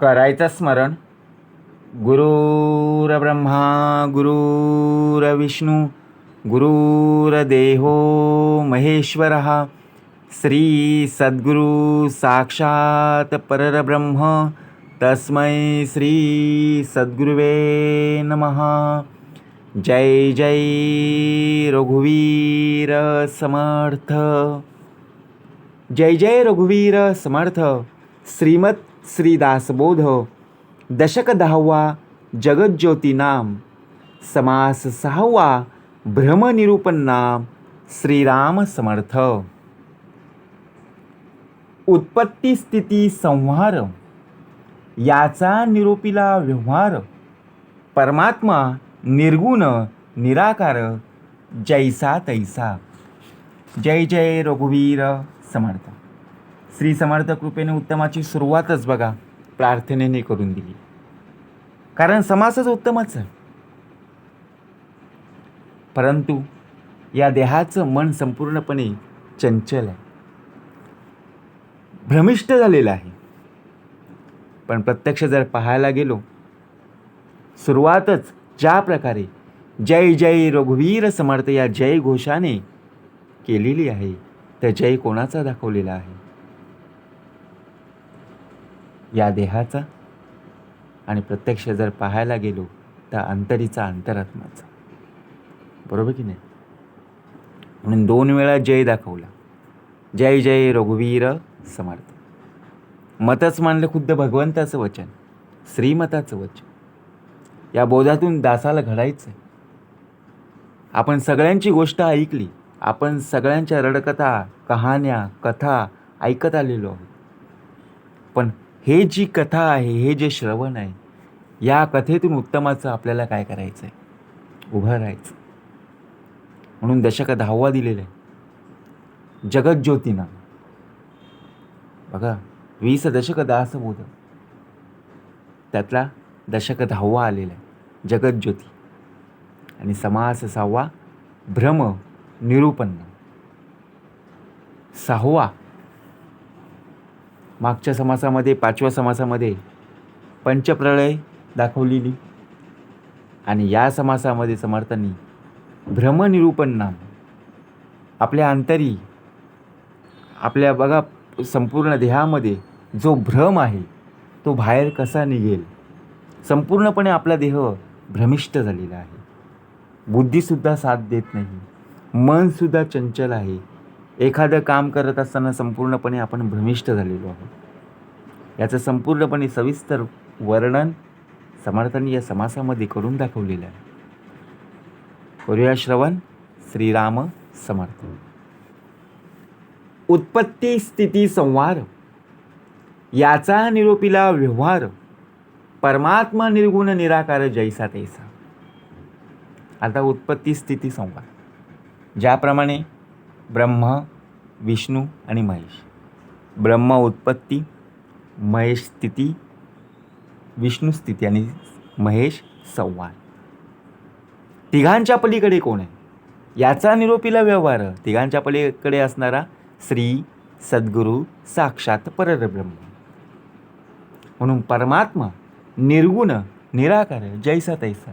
करायचं स्मरण. गुरुर्ब्रह्मा गुरुर्विष्णू गुरुर्देहो महेश्वरः श्री सद्गुरु साक्षात परब्रह्म तस्मै श्री सद्गुरुवे नमः. जय जय रघुवीर समर्थ. जय जय रघुवीर समर्थ. श्रीमत श्रीदासबोध दशक 10वा जगज्योती नाम समास 6वा भ्रमनिरूपण नाम श्रीराम समर्थ. उत्पत्ती स्थिती संहार याचा निरूपिला व्यवहार. परमात्मा निर्गुण निराकार जैसा तैसा. जय जय रघुवीर समर्थ. श्री समर्थ कृपेने उत्तमाची सुरुवातच बघा प्रार्थनेने करून दिली, कारण समासच उत्तमच आहे. परंतु या देहाचं मन संपूर्णपणे चंचल आहे, भ्रमिष्ट झालेलं आहे. पण प्रत्यक्ष जर पाहायला गेलो, सुरुवातच ज्या प्रकारे जय जय रघुवीर समर्थ या जय घोषाने केलेली आहे, तर जय कोणाचा दाखवलेला आहे? या देहाचा. आणि प्रत्यक्ष जर पाहायला गेलो तर अंतरीचा, अंतरात्माचा. बरोबर की नाही? म्हणून 2 वेळा जय दाखवला. जय जय रघुवीर समर्थ. मतच मानलं खुद्द भगवंताचं वचन, श्रीमताचं वचन. या बोधातून दासाला घडायचं. आपण सगळ्यांची गोष्ट ऐकली, आपण सगळ्यांच्या रडकथा, कहाण्या, कथा ऐकत आलेलो आहोत. पण हे जी कथा आहे, हे जे श्रवण आहे, या कथेतून उत्तमाचं आपल्याला काय करायचं आहे? उभं राहायचं. म्हणून दशक 10वा दिलेलं आहे, जगज्योती नाम. बघा 20 दशक दासबोध, त्यातला दशक 10वा आलेला आहे जगज्योती. आणि समास 6वा भ्रम निरूपण. 6वा मागच्या समासामध्ये, 5व्या समासामध्ये पंचप्रलय दाखवलेली, आणि या समासामध्ये समर्थांनी भ्रमनिरूपण नाम. आपल्या अंतरी, आपल्या बघा संपूर्ण देहामध्ये जो भ्रम आहे तो बाहेर कसा निघेल. संपूर्णपणे आपला देह भ्रमिष्ट झालेला आहे. बुद्धीसुद्धा साथ देत नाही, मनसुद्धा चंचल आहे. एखादं काम करत असताना संपूर्णपणे आपण भ्रमिष्ट झालेलो आहोत. याचं संपूर्णपणे सविस्तर वर्णन समर्थांनी या समासामध्ये करून दाखवलेलं आहे. करूया श्रवण. श्रीराम समर्थ. उत्पत्ती स्थिती संहार याचा निरूपिला व्यवहार. परमात्मा निर्गुण निराकार जैसा तैसा. आता उत्पत्ती स्थिती संहार, ज्याप्रमाणे ब्रह्म, विष्णू आणि महेश. ब्रह्म उत्पत्ती, महेश स्थिती, विष्णू स्थिती आणि महेश संहार. तिघांच्या पलीकडे कोण आहे याचा निरूपिला व्यवहार. तिघांच्या पलीकडे असणारा श्री सद्गुरु साक्षात परब्रह्म. म्हणून परमात्मा निर्गुण निराकार जैसा तैसा.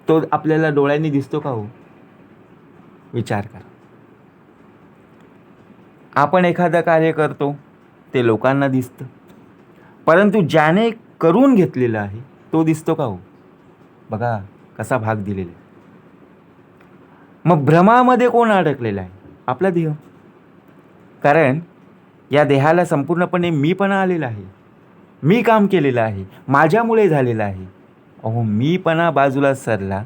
तो आपल्याला डोळ्यांनी दिसतो का हो? विचार करा. आपण एखादं कार्य करतो ते लोकांना दिसतं, परंतु ज्याने करून घेतलेलं आहे तो दिसतो का हो? बघा कसा भाग दिलेला आहे. मग भ्रमामध्ये कोण अडकलेला आहे? आपला देह. कारण या देहाला संपूर्णपणे मीपणा आलेला आहे. मी काम केलेलं आहे, माझ्यामुळे झालेलं आहे. अहो, मीपणा बाजूला सरला,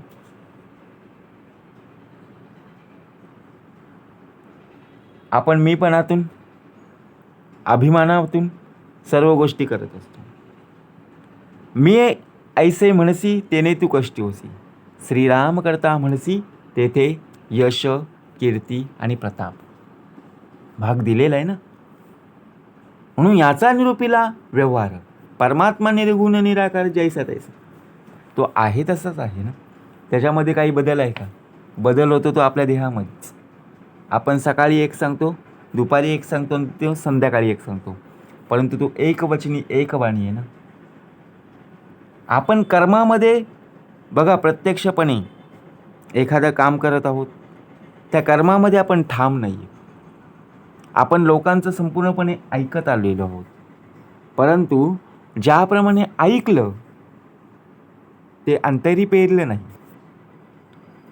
आपण मीपणातून, अभिमानातून सर्व गोष्टी करत असतो. मी ऐसे म्हणसी तेने तू कष्टी होसी. श्रीराम करता म्हणसी तेथे यश, कीर्ती आणि प्रताप. भाग दिलेला आहे ना. म्हणून याचा निरूपिला व्यवहार. परमात्मा निर्गुण निराकार जैसा तैसा. तो आहे तसाच आहे ना. त्याच्यामध्ये काही बदल आहे का? बदल होतो तो आपल्या देहामध्येच. आपण सकाळी एक सांगतो, दुपारी एक सांगतो, तो संध्याकाळी एक सांगतो, परंतु तो एकवचनी एकवाणी आहे ना. आपण कर्मामध्ये बघा प्रत्यक्षपणे एखादं काम करत आहोत, त्या कर्मामध्ये आपण ठाम नाही आहे. आपण लोकांचं संपूर्णपणे ऐकत आलेलो आहोत, परंतु ज्याप्रमाणे ऐकलं ते अंतरी पेरलं नाही.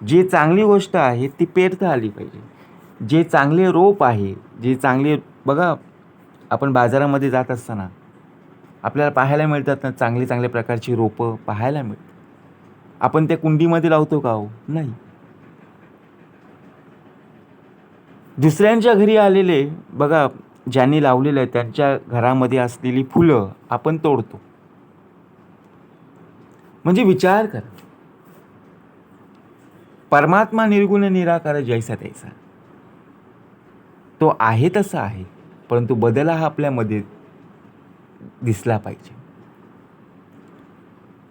जी चांगली गोष्ट आहे ती पेरता आली पाहिजे. जे चांगले रोप आहे, जे चांगले बघा आपण बाजारामध्ये जात असताना आपल्याला पाहायला मिळतात ना, चांगली चांगल्या प्रकारची रोपं पाहायला मिळतात. आपण त्या कुंडीमध्ये लावतो का हो? नाही. दुसऱ्यांच्या घरी आलेले बघा, ज्यांनी लावलेलं आहे त्यांच्या घरामध्ये असलेली फुलं आपण तोडतो. म्हणजे विचार करा, परमात्मा निर्गुण निराकार जैसा तैसा, तो आहे तसा आहे, परंतु बदल हा आपल्यामध्ये दिसला पाहिजे.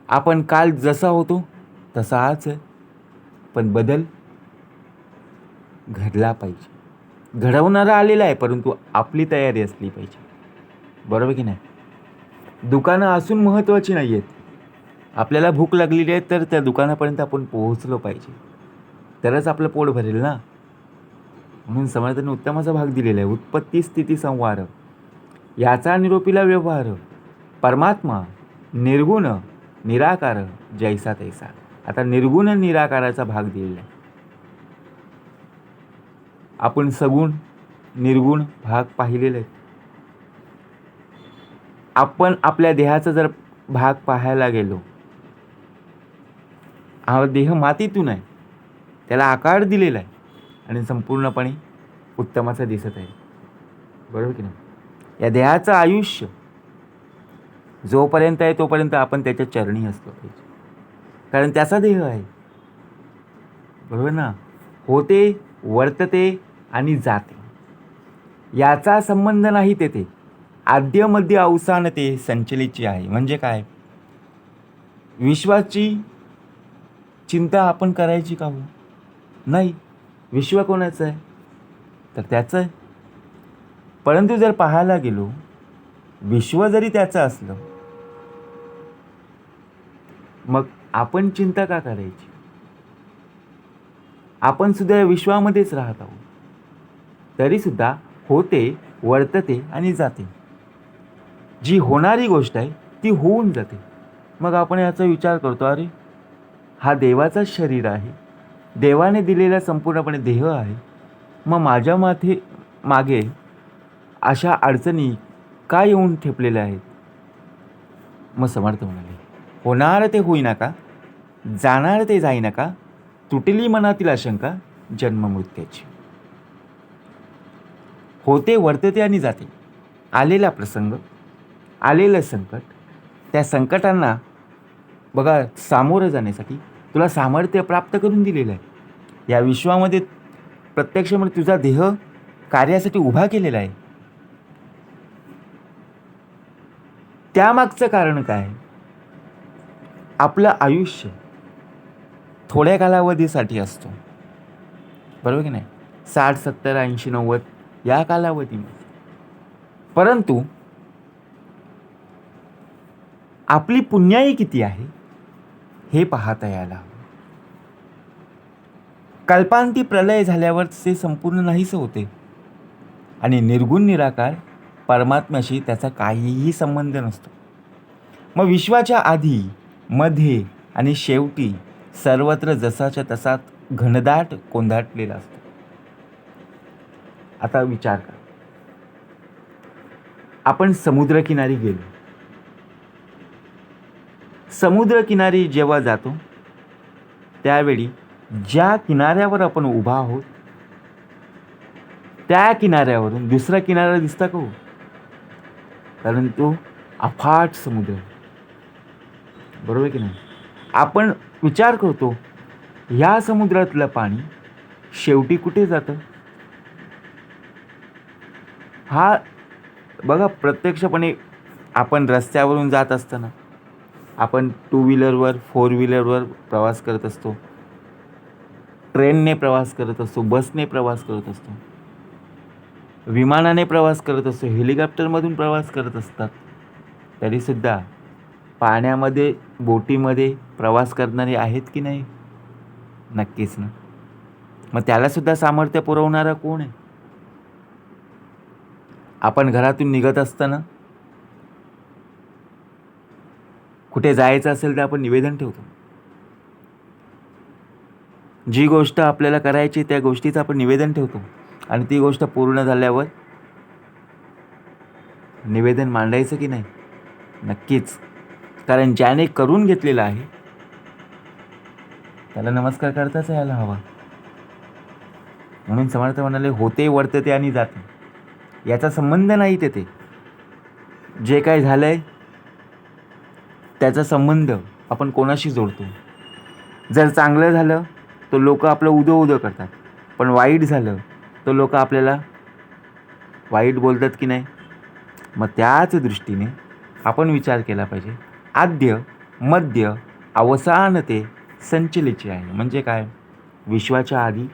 आपण काल जसा होतो तसा आज आहे, पण बदल घडला पाहिजे. घडवणारा आलेला आहे, परंतु आपली तयारी असली पाहिजे. बरोबर की नाही? दुकानं असून महत्त्वाची नाही आहेत. आपल्याला भूक लागलेली आहे तर त्या दुकानापर्यंत आपण पोहोचलो पाहिजे, तरच आपलं पोट भरेल ना. म्हणून समर्थांनी उत्तमाचा भाग दिलेला आहे, उत्पत्ती स्थिती संहार याचा निरोपीला व्यवहार, परमात्मा निर्गुण निराकार जैसा तैसा. आता निर्गुण निराकाराचा भाग दिलेला आहे. आपण सगुण निर्गुण भाग पाहिलेले आहेत. आपण आपल्या देहाचा जर भाग पाहायला गेलो, हा देह मातीतून आहे, त्याला आकार दिलेला आहे आणि संपूर्णपणे उत्तमाचा दिसत आहे. बरोबर की नाही? या देहाचं आयुष्य जोपर्यंत आहे तोपर्यंत आपण त्याच्या चरणी असलो पाहिजे, कारण त्याचा देह आहे. बरोबर ना? होते, वर्तते आणि जाते, याचा संबंध नाही तेथे. आद्य मध्य अवसान ते संचलितची आहे. म्हणजे काय? विश्वाची चिंता आपण करायची का हो? नाही. विश्व कोणाचं आहे? तर त्याचं आहे. परंतु जर पाहायला गेलो, विश्व जरी त्याचं असलं, मग आपण चिंता का करायची? आपण सुद्धा या विश्वामध्येच राहत आहोत, तरी सुद्धा होते, वर्तते आणि जाते. जी होणारी गोष्ट आहे ती होऊन जाते. मग आपण याचा विचार करतो, अरे हा देवाचाच शरीर आहे, देवाने दिलेला संपूर्णपणे देह आहे, मग माझ्या मागे अशा अडचणी का येऊन ठेपलेल्या आहेत? मग समर्थ म्हणाले, होणार ते होईना का, जाणार ते जाईना का, तुटली मनातील आशंका जन्ममृत्यूची. होते, वर्तते आणि जाते. आलेला प्रसंग, आलेलं संकट, त्या संकटांना बघा सामोरं जाण्यासाठी तुला सामर्थ्य प्राप्त करून दिलेलं आहे. या विश्वामध्ये प्रत्यक्षामध्ये तुझा देह कार्यासाठी उभा केलेला आहे. त्यामागचं कारण काय? आपलं आयुष्य थोड्या कालावधीसाठी असतो. बरोबर की नाही? 60, 70, 80, 90 या कालावधीमध्ये. परंतु आपली पुण्याई किती आहे हे पाहता यायला हवं. कल्पांती प्रलय झाल्यावर ते संपूर्ण नाहीसे होते आणि निर्गुण निराकार परमात्म्याशी त्याचा काहीही संबंध नसतो. मग विश्वाच्या आधी, मध्ये आणि शेवटी सर्वत्र जसाच्या तसाच घनदाट कोंदाटलेला असतो. आता विचार करा, आपण समुद्रकिनारी गेलो. समुद्रकिनारी जेव्हा जातो त्यावेळी ज्या किनाऱ्यावर आपण उभा आहोत त्या किनाऱ्यावरून दुसरा किनारा दिसता का हो? कारण तो अफाट समुद्र. बरोबर की नाही? आपण विचार करतो, ह्या समुद्रातलं पाणी शेवटी कुठे जातं? हा बघा प्रत्यक्षपणे आपण रस्त्यावरून जात असताना आपण 2 व्हीलरवर, 4 व्हीलरवर प्रवास करत असतो, ट्रेनने प्रवास करत असतो, बसने प्रवास करत असतो, विमानाने प्रवास करत असतो, हेलिकॉप्टरमधून प्रवास करत असतात. तरीसुद्धा पाण्यामध्ये बोटीमध्ये प्रवास करणारे आहेत की नाही? नक्कीच ना. मग त्यालासुद्धा सामर्थ्य पुरवणारा कोण आहे? आपण घरातून निघत असताना कुठे जायचं असेल तर आपण निवेदन ठेवतो. जी गोष्ट आपल्याला करायची त्या गोष्टीचं आपण निवेदन ठेवतो आणि ती गोष्ट पूर्ण झाल्यावर निवेदन मांडायचं की नाही? नक्कीच. कारण ज्याने करून घेतलेलं आहे त्याला नमस्कार करताच यायला हवा. म्हणून समर्थ म्हणाले, होते वर्तते आणि जाते याचा संबंध नाही तेथे. जे काय झालंय त्याचा संबंध आपण कोणाशी जोडतो. जर चांगलं झालं तर लोक आपलं उदो उदो करतात, पण वाईट झालं तर लोक आपल्याला वाईट बोलतात की नाही? मग त्याच दृष्टीने आपण विचार केला पाहिजे. आद्य मध्य अवसान ते संचलीचे आहे. म्हणजे काय? विश्वाच्या आधी,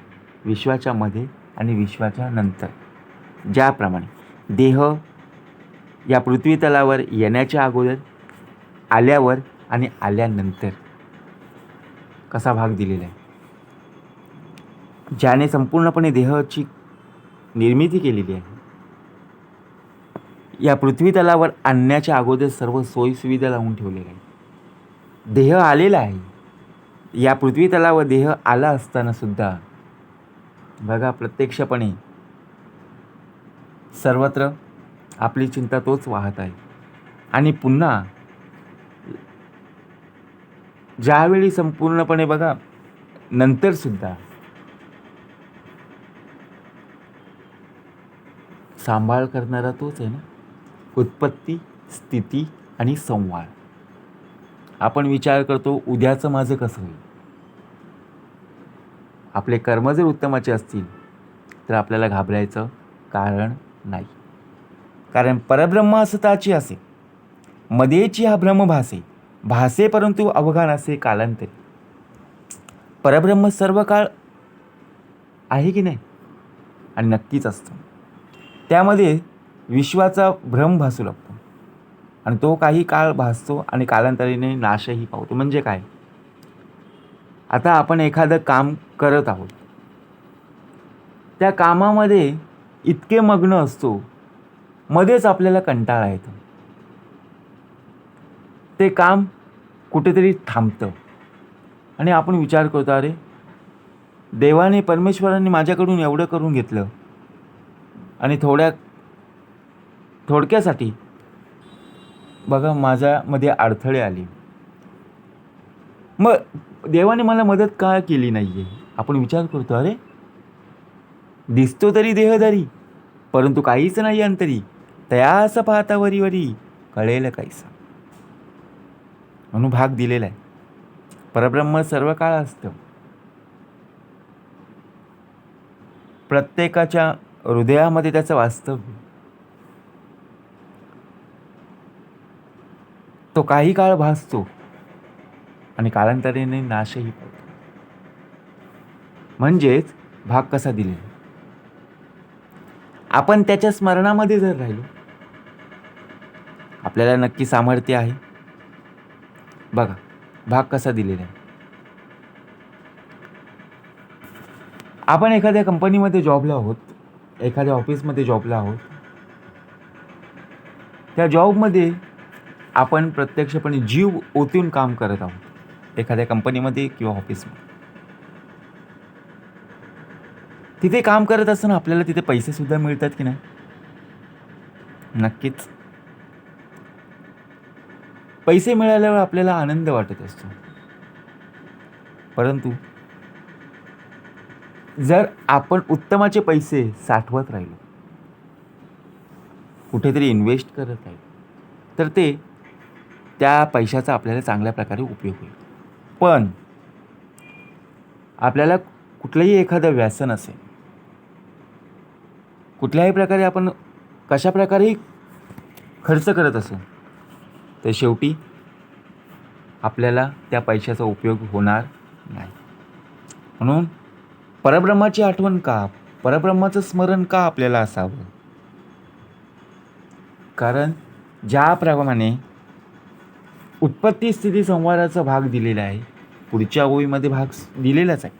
विश्वाच्या मध्ये आणि विश्वाच्या नंतर. ज्याप्रमाणे देह या पृथ्वी तलावर येण्याच्या अगोदर, आल्यावर आणि आल्यानंतर कसा भाग दिलेला आहे. ज्याने संपूर्णपणे देहाची निर्मिती केलेली आहे, या पृथ्वी तलावर आणण्याच्या अगोदर सर्व सोयीसुविधा लावून ठेवलेल्या आहे. देह आलेला आहे. या पृथ्वी तलावर देह आला असताना सुद्धा बघा, प्रत्यक्षपणे सर्वत्र आपली चिंता तोच वाहत आहे. आणि पुन्हा ज्यावेळी संपूर्णपणे बघा नंतर सुद्धा सांभाळ करणारा तोच आहे ना. उत्पत्ती, स्थिती आणि संवाद. आपण विचार करतो उद्याचं माझं कसं होईल. आपले कर्म जर उत्तमाचे असतील तर आपल्याला घाबरायचं कारण नाही. कारण परब्रह्म असताची असे, मदेची हा भ्रम भासे, भासे परंतु अवघान असे कालांतरी. परब्रह्म सर्व काळ आहे की नाही? आणि नक्कीच असतं. त्यामध्ये विश्वाचा भ्रम भासू लागतो आणि तो काही काळ भासतो आणि कालांतराने नाशही पावतो. म्हणजे काय? आता आपण एखादं काम करत आहोत, त्या कामामध्ये इतके मग्न असतो, मध्येच आपल्याला कंटाळा येतो. ते काम कुठेतरी थांबतं आणि आपण विचार करतो, अरे देवाने, परमेश्वराने माझ्याकडून एवढं करून घेतलं आणि थोडक्यासाठी बघा माझ्यामध्ये अडथळे आले, मग देवाने मला मदत का केली नाही आहे? आपण विचार करतो, अरे दिसतो तरी देहधारी, परंतु काहीच नाही अंतरी, तयास पाहता वरी वरी कळेल काहीसा. म्हणून भाग दिलेला आहे. परब्रह्म सर्व काळ असतं. प्रत्येकाच्या हृदयामध्ये त्याचं वास्तव्य. तो काही काळ भासतो आणि कालांतराने नाशही पावतो. म्हणजेच भाग कसा दिलेला. आपण त्याच्या स्मरणामध्ये जर राहिलो, आपल्याला नक्की सामर्थ्य आहे. बघा भाग कसा दिलेला आहे. आपण एखाद्या कंपनीमध्ये जॉबला आहोत, एखाद्या ऑफिसमध्ये जॉबला आहोत. त्या जॉबमध्ये आपण प्रत्यक्षपणे जीव ओतून काम करत आहोत, एखाद्या कंपनीमध्ये किंवा ऑफिसमध्ये. तिथे काम करत असताना आपल्याला तिथे पैसे सुद्धा मिळतात की नाही? नक्कीच. पैसे मिळाल्यावर आपल्याला आनंद वाटत असतो. परंतु जर आपण उत्तमाचे पैसे साठवत राहिलो, कुठेतरी इन्व्हेस्ट करत राहिलो, तर ते त्या पैशाचा आपल्याला चांगल्या प्रकारे उपयोग होईल. पण आपल्याला कुठलंही एखादं व्यसन असेल, कुठल्याही प्रकारे आपण कशा प्रकारेही खर्च करत असो, तर शेवटी आपल्याला त्या पैशाचा उपयोग होणार नाही. म्हणून परब्रह्माची आठवण का, परब्रह्माचं स्मरण का आपल्याला असावं? कारण ज्याप्रमाणे उत्पत्ती स्थिती संहाराचा भाग दिलेला आहे. पुढच्या ओळीमध्ये भाग दिलेलाच आहे.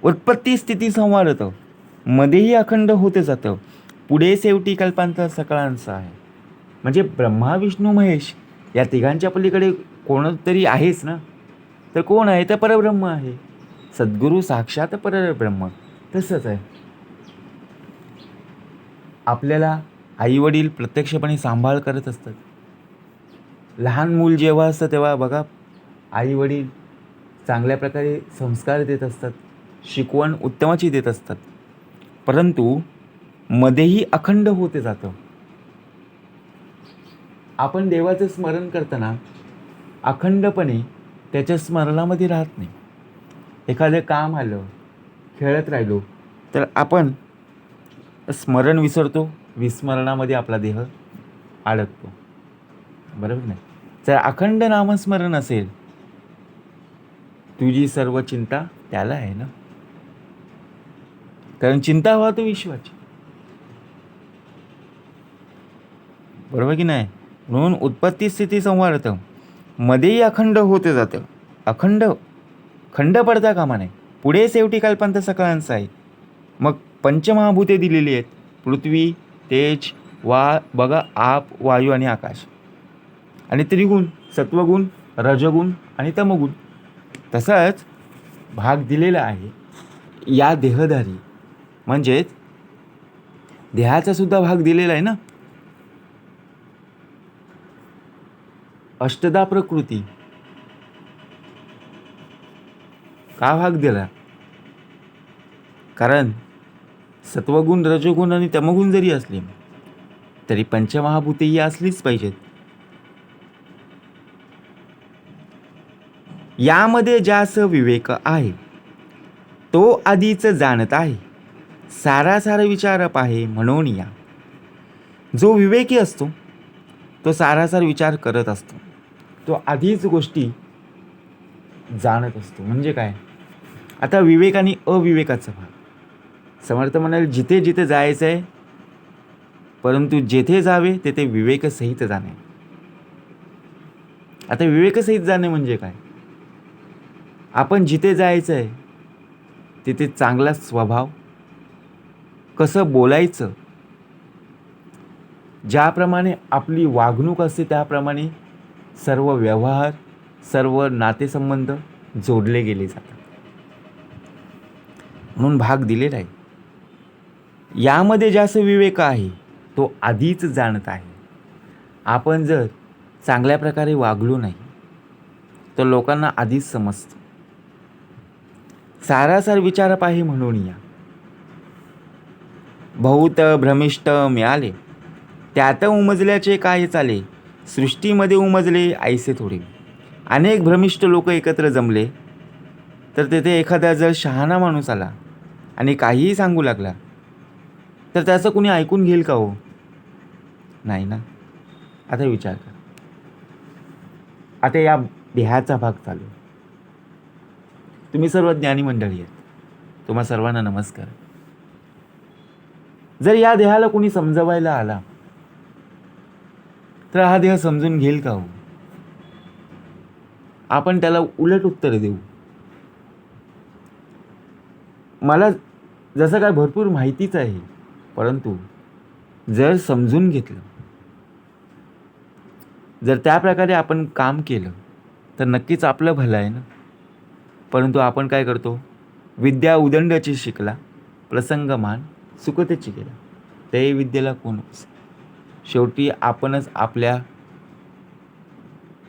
उत्पत्ती स्थिती संहार होतं, मध्येही अखंड होते जातं, पुढे शेवटी कल्पांतर सकळांचं आहे. म्हणजे ब्रह्मा विष्णू महेश या तिघांच्या पलीकडे कोणतरी आहेच ना. तर कोण आहे? तर परब्रह्म आहे. सद्गुरू साक्षात परब्रह्म. तसंच आहे, आपल्याला आईवडील प्रत्यक्षपणे सांभाळ करत असतात. लहान मूल जेव्हा असतं तेव्हा बघा, आईवडील चांगल्या प्रकारे संस्कार देत असतात, शिकवण उत्तमाची देत असतात. परंतु मध्येही अखंड होते जातं. आपण देवाचं स्मरण करताना अखंडपणे त्याच्या स्मरणामध्ये राहत नाही. एखादं काम आलं, खेळत राहिलो तर आपण स्मरण विसरतो, विस्मरणामध्ये आपला देह अडकतो. बरोबर नाही? जर अखंड नामस्मरण असेल, तुझी सर्व चिंता त्याला आहे ना. कारण चिंता व्हा तो विश्वाची. बरोबर की नाही? म्हणून उत्पत्ती स्थिती संहार होतं, मध्येही अखंड होते जातं. खंड पडता कामा नाही. पुढे शेवटी कल्पांतर सकळांचं आहे. मग पंचमहाभूते दिलेली आहेत, पृथ्वी, तेज, बघा आप, वायू आणि आकाश. आणि त्रिगुण, सत्वगुण, रजगुण आणि तमगुण. तसंच भाग दिलेला आहे या देहधारी, म्हणजेच देहाचा सुद्धा भाग दिलेला आहे ना. अष्टदा प्रकृती का भाग दिला? कारण सत्वगुण, रजोगुण आणि तमगुण जरी असले तरी पंचमहाभूते ही असलीच पाहिजेत. यामध्ये ज्यास विवेक आहे तो आधीच जाणत आहे, सारासार विचारप आहे म्हणून या. जो विवेकी असतो तो सारासार विचार करत असतो, तो आधीच गोष्टी जाणत असतो. म्हणजे काय? आता विवेक आणि अविवेकाचा भाग. समर्थ म्हणाले, जिथे जिथे जायचं आहे, परंतु जेथे जावे तेथे विवेकसहित जाणे. आता विवेकसहित जाणे म्हणजे काय? आपण जिथे जायचं आहे तिथे चांगला स्वभाव, कसं बोलायचं, ज्याप्रमाणे आपली वागणूक असते त्याप्रमाणे सर्व व्यवहार, सर्व नातेसंबंध जोडले गेले जातात. म्हणून भाग दिलेला आहे. यामध्ये जास्त विवेक आहे तो आधीच जाणत आहे. आपण जर चांगल्या प्रकारे वागलो नाही तर लोकांना आधीच समजतं. सारासार विचारप आहे म्हणून या. बहुत भ्रमिष्ट मिळाले त्यात उमजल्याचे काय चाले, सृष्टीमध्ये उमजले ऐसे थोडे. अनेक भ्रमिष्ठ लोक एकत्र जमले तर तेथे एखादा जर शहाणा माणूस आला आणि काहीही सांगू लागला तर त्याचं कुणी ऐकून घेईल का हो? नाही ना. आता विचार करा. आता या देहाचा भाग चालू. तुम्ही सर्व ज्ञानी मंडळी आहेत, तुम्हा सर्वांना नमस्कार. जर या देहाला कोणी समजवायला आला तर हा देह समजून घेईल का हो? आपण त्याला उलट उत्तर देऊ. मला जसं काय भरपूर माहितीच आहे, परंतु जर समजून घेतलं, जर त्या प्रकारे आपण काम केलं तर नक्कीच आपलं भलं आहे ना. परंतु आपण काय करतो? विद्या उदंडची शिकला, प्रसंगमान सुकतेची केला, ते विद्येला कोण? शेवटी आपणच आपल्या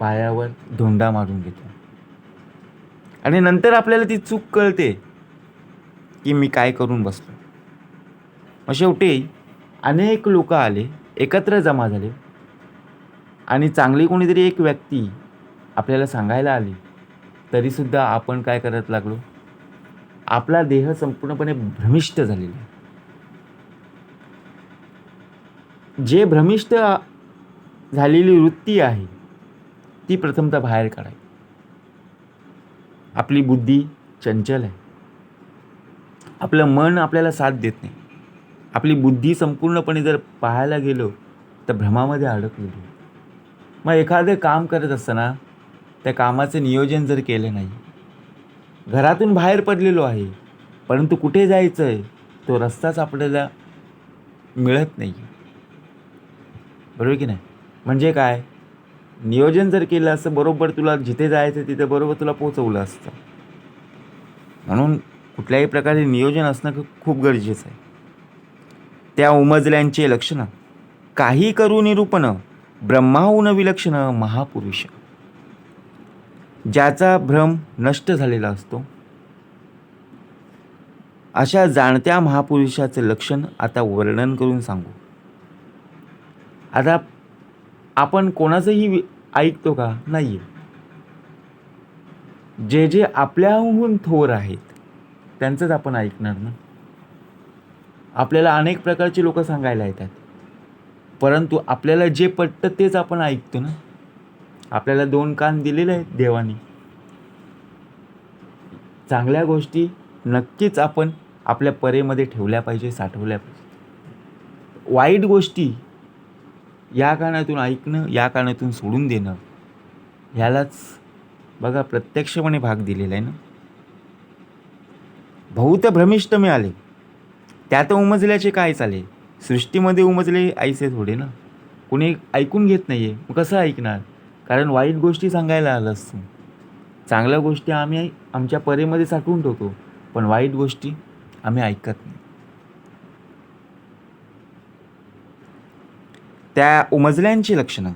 पायावर धोंडा मारून घेतो आणि नंतर आपल्याला ती चूक कळते की मी काय करून बसलो. मग शेवटी अनेक लोक आले, एकत्र जमा झाले आणि चांगली कोणीतरी एक व्यक्ती आपल्याला सांगायला आली तरीसुद्धा आपण काय करत लागलो? आपला देह संपूर्णपणे भ्रमिष्ट झालेला आहे. जे भ्रमिष्ट झालेली वृत्ती आहे ती प्रथमतः बाहेर काढायची. आपली बुद्धी चंचल आहे, आपलं मन आपल्याला साथ देत नाही. आपली बुद्धी संपूर्णपणे जर पाहायला गेलो तर भ्रमामध्ये अडकलेली. मग एखादं काम करत असताना त्या कामाचं नियोजन जर केलं नाही, घरातून बाहेर पडलेलो आहे परंतु कुठे जायचं आहे तो रस्ताच आपल्याला मिळत नाही, बरोबर की नाही? म्हणजे काय, नियोजन जर केलं असं बरोबर तुला जिथे जायचं तिथे बरोबर तुला पोचवलं असतं. म्हणून कुठल्याही प्रकारे नियोजन असणं खूप गरजेचं आहे. त्या उमजल्यांचे लक्षणं काही करू निरूपण ब्रह्माहून विलक्षण महापुरुष. ज्याचा भ्रम नष्ट झालेला असतो अशा जाणत्या महापुरुषाचं लक्षण आता वर्णन करून सांगू. आता आपण कोणाचंही ऐकतो का? नाही. जे जे आपल्याहून थोर आहेत त्यांचंच आपण ऐकणार ना. आपल्याला अनेक प्रकारचे लोक सांगायला येतात, परंतु आपल्याला जे पटतं तेच आपण ऐकतो ना. आपल्याला 2 कान दिलेले आहेत देवाने. चांगल्या गोष्टी नक्कीच आपण आपल्या परेमध्ये ठेवल्या पाहिजे, साठवल्या पाहिजे. वाईट गोष्टी या कानातून ऐकणं, या कानातून सोडून देणं, ह्यालाच बघा प्रत्यक्षपणे भाग दिलेला आहे ना. बहुत भ्रमिष्ट मिळाले त्यात उमजल्याचे काय चाले. सृष्टीमध्ये उमजले ऐसे थोडे ना. कुणी ऐकून घेत नाहीये, मग कसं ऐकणार? कारण वाईट गोष्टी सांगायला आलं असतं. चांगल्या गोष्टी आम्ही आमच्या परेमध्ये साठवून ठेवतो, पण वाईट गोष्टी आम्ही ऐकत नाही. त्या उमजल्यांची लक्षणं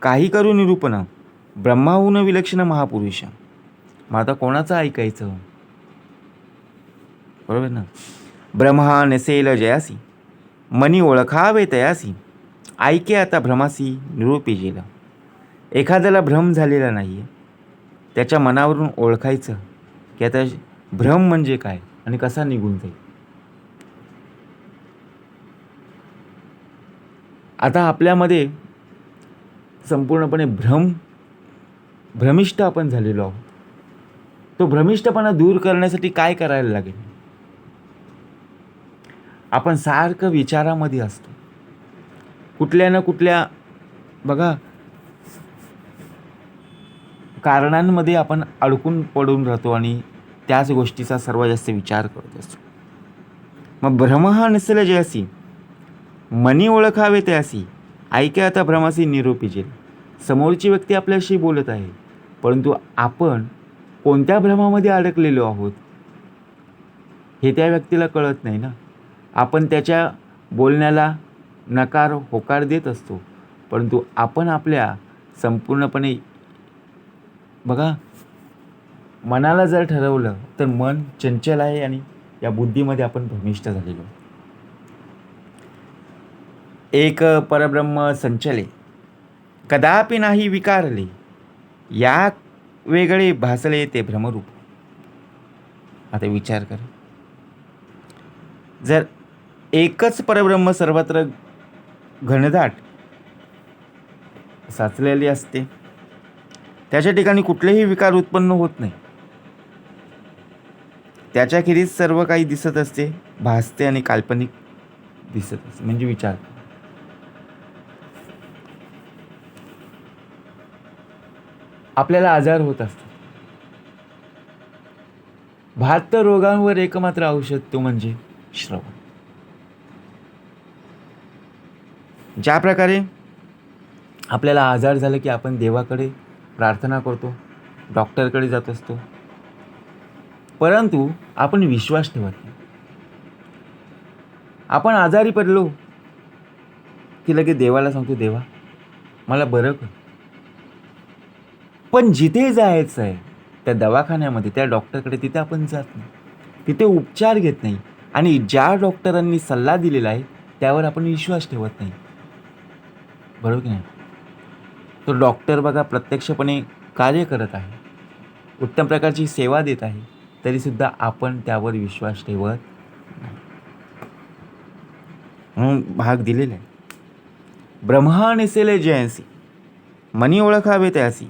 काही करू निरूपण ब्रह्माहून विलक्षण महापुरुष. मग आता कोणाचं ऐकायचं? बरोबर ना. ब्रह्मा नसेल जयासी मनी ओळखावे तयासी ऐके आता भ्रमासी निरोपी जेला. एखाद्याला भ्रम झालेला नाही आहे, त्याच्या मनावरून ओळखायचं की आता भ्रम म्हणजे काय आणि कसा निघून जाईल. आता आपल्यामध्ये संपूर्णपणे भ्रमिष्ट आपण झालेलो आहोत. तो भ्रमिष्टपणा दूर करण्यासाठी काय करायला लागेल? आपण सारखं विचारामध्ये असतो, कुठल्या ना कुठल्या बघा कारणांमध्ये आपण अडकून पडून राहतो आणि त्याच गोष्टीचा सर्वात जास्त विचार करत असतो. मग भ्रम हा नसेल जयासी मनी ओळखावे त्यासी ऐके आता भ्रमासी निरोपी जेल. समोरची व्यक्ती आपल्याशी बोलत आहे, परंतु आपण कोणत्या भ्रमामध्ये अडकलेलो आहोत हे त्या व्यक्तीला कळत नाही ना. आपण त्याच्या बोलण्याला नकार होकार देत असतो, परंतु आपण आपल्या संपूर्णपणे बघा मनाला जर ठरवलं तर मन चंचल आहे आणि या बुद्धीमध्ये आपण भ्रमिष्ट झालेलो. एक परब्रह्म संचले कदापि नाही विकारले या वेगळे भासले ते भ्रमरूप. आता विचार कर, जर एकच परब्रह्म सर्वत्र घनदाट साचलेली असते, त्याच्या ठिकाणी कुठलेही विकार उत्पन्न होत नाही. त्याच्याखेरीज सर्व काही दिसत असते, भासते आणि काल्पनिक दिसत असते. म्हणजे विचार, आपल्याला आजार होत असतात. 72 रोगांवर एकमात्र औषध तो म्हणजे श्रवण. ज्या प्रकारे आपल्याला आजार झाला की आपण देवाकडे प्रार्थना करतो, डॉक्टरकडे जात असतो, परंतु आपण विश्वास ठेवत नाही. आपण आजारी पडलो की लगेच देवाला सांगतो, देवा मला बरं कर. पण जिथे जायचं आहे त्या दवाखान्यामध्ये, त्या डॉक्टरकडे, तिथे आपण जात नाही, तिथे उपचार घेत नाही आणि ज्या डॉक्टरांनी सल्ला दिलेला आहे त्यावर आपण विश्वास ठेवत नाही. बरोबर की नाही? तो डॉक्टर बघा प्रत्यक्षपणे कार्य करत आहे, उत्तम प्रकारची सेवा देत आहे, तरीसुद्धा आपण त्यावर विश्वास ठेवत नाही. म्हणून भाग दिलेला आहे. ब्रह्मा नसेल जयासी मनी ओळखावे त्यासी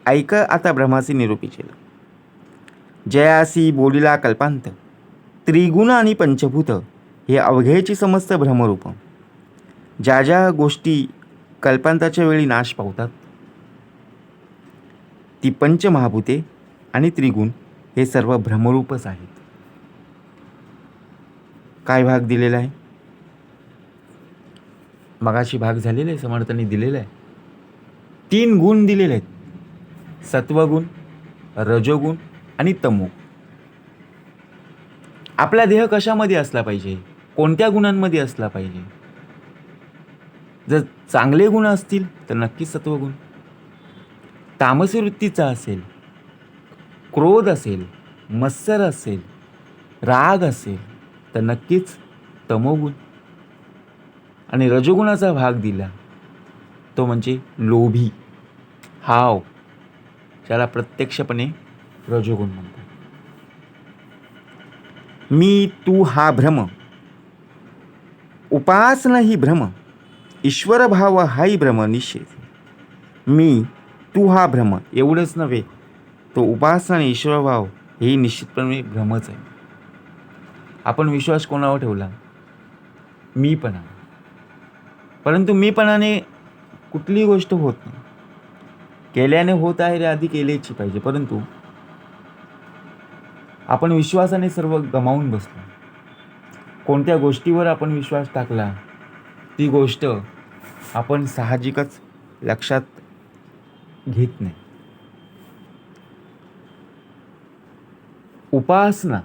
ऐक आता भ्रमासी निरूपी केलं. जयासी बोलिला कल्पांत त्रिगुण आणि पंचभूत हे अवघेची समस्त भ्रमरूप. ज्या ज्या गोष्टी कल्पांताच्या वेळी नाश पावतात ती पंचमहाभूते आणि त्रिगुण हे सर्व भ्रमरूपच आहेत. काय भाग दिलेला आहे? मगाशी भाग झालेला आहे, समर्थांनी दिलेला आहे. 3 गुण दिलेले आहेत, सत्वगुण, रजोगुण आणि तमोगुण. आपला देह कशामध्ये असला पाहिजे? कोणत्या गुणांमध्ये असला पाहिजे? जर चांगले गुण असतील तर नक्कीच सत्वगुण. तामसी वृत्तीचा असेल, क्रोध असेल, मत्सर असेल, राग असेल तर नक्कीच तमोगुण. आणि रजोगुणाचा भाग दिला तो म्हणजे लोभी, हाव, ज्याला प्रत्यक्षपणे रजोगुण म्हणतात. मी तू हा भ्रम, उपासना ही भ्रम, ईश्वर भाव हाही भ्रम निश्चय. मी तू हा भ्रम एवढंच नव्हे, तो उपासना आणि ईश्वर भाव हेही निश्चितपणे भ्रमच आहे. आपण विश्वास कोणावर ठेवला? मीपणा. परंतु मीपणाने कुठलीही गोष्ट होत नाही. केल्याने होत आहे रे, आधी केल्याची पाहिजे. परंतु आपण विश्वासाने सर्व गमावून बसलो. कोणत्या गोष्टीवर आपण विश्वास टाकला ती गोष्ट आपण साहजिकच लक्षात घेत नाही. उपासना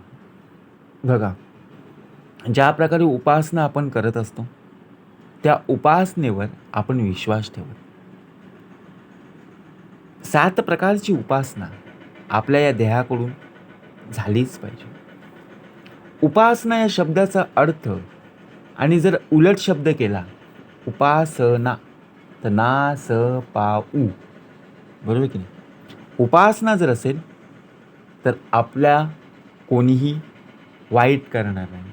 बघा, ज्या प्रकारे उपासना आपण करत असतो त्या उपासनेवर आपण विश्वास ठेवत. 7 प्रकारची उपासना आपल्या या देहाकडून झालीच पाहिजे. उपासना या शब्दाचा अर्थ आणि जर उलट शब्द केला उपासना तर ना स पा उ, बरोबर की नाही? उपासना जर असेल तर आपल्या कोणीही वाईट करणार नाही.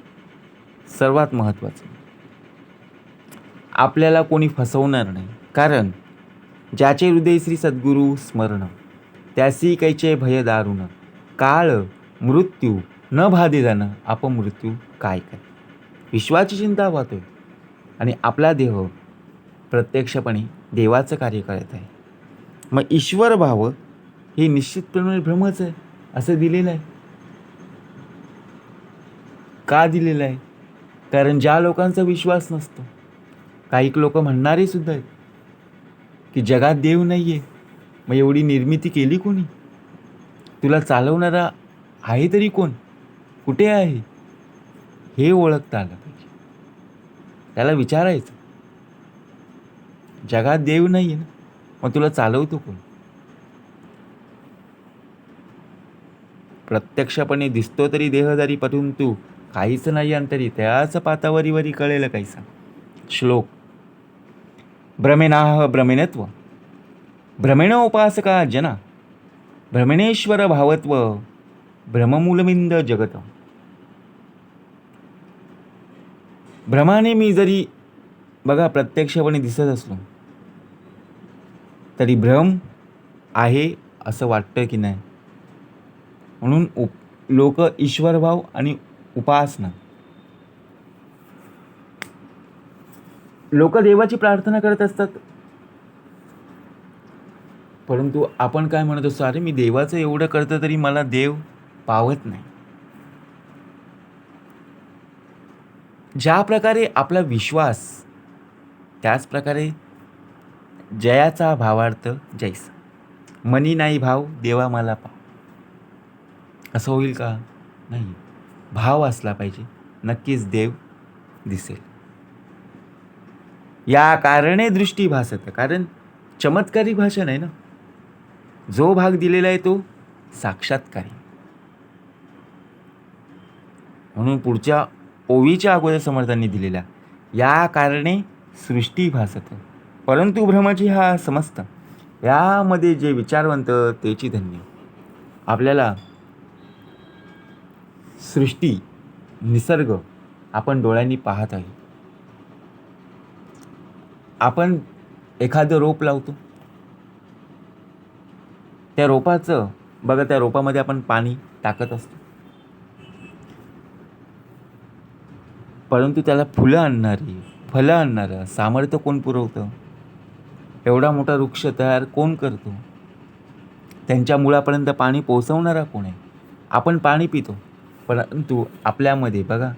सर्वात महत्त्वाचं, आपल्याला कोणी फसवणार नाही. कारण ज्याचे हृदय श्री सद्गुरु स्मरण, त्यासी कैचे भय दारुण, काळ मृत्यू न बाधे जाणं, अपमृत्यू काय काय. विश्वाची चिंता वाहतोय आणि आपला देह प्रत्यक्षपणे देवाचं कार्य करत आहे. मग ईश्वर भाव हे निश्चितपणे भ्रमच आहे असं दिलेलं आहे. का दिलेलं आहे? कारण ज्या लोकांचा विश्वास नसतो, काही लोक म्हणणारे सुद्धा आहेत की जगात देव नाही आहे, मग एवढी निर्मिती केली कोणी? तुला चालवणारा आहे तरी कोण? कुठे आहे? हे ओळखता आलं पाहिजे. त्याला विचारायचं, जगात देव नाही आहे ना, मग तुला चालवतो कोण? प्रत्यक्षपणे दिसतो तरी देहधारी, परंतु काहीच नाही अंतरी, त्याच पातावरी वरी कळेल काहीसा. श्लोक. भ्रमेनाह भ्रमेणत्व, भ्रमेण उपासका जना, भ्रमणेश्वर भावत्व, भ्रममूलमिंद जगत. भ्रमाने मी जरी बघा प्रत्यक्षपणे दिसत असलो तरी भ्रम आहे असं वाटतं की नाही. म्हणून लोक ईश्वरभाव आणि उपासना, लोक देवाची प्रार्थना करत असतात, परंतु आपण काय म्हणत असतो, अरे मी देवाचं एवढं करतो तरी मला देव पावत नाही. ज्या प्रकारे आपला विश्वास, त्याच प्रकारे जयाचा भावार्थ जैसा. मनी नाही भाव देवा मला पाव, असं होईल का? नाही. भाव असला पाहिजे, नक्कीच देव दिसेल. या कारणे दृष्टी भासत, कारण चमत्कारिक भाषण आहे ना. जो भाग दिलेला आहे तो साक्षात्कारी. म्हणून पुढच्या ओवीच्या अगोदर समर्थांनी दिलेल्या, या कारणे सृष्टी भासत परंतु भ्रमाची हा समस्त. यामध्ये जे विचारवंत तेची धन्य. आपल्याला सृष्टी, निसर्ग आपण डोळ्यांनी पाहत आहे. आपण एखादं रोप लावतो, त्या रोपाचं बघा, त्या रोपामध्ये आपण पाणी टाकत असतो, परंतु त्याला फुलं आणणारी, फलं आणणारं सामर्थ्य कोण पुरवतं? एवढा मोठा वृक्ष तयार कोण करतो? त्यांच्या मुळापर्यंत पाणी पोहोचवणारा कोण आहे? आपण पाणी पितो, परंतु आपल्यामध्ये बघा,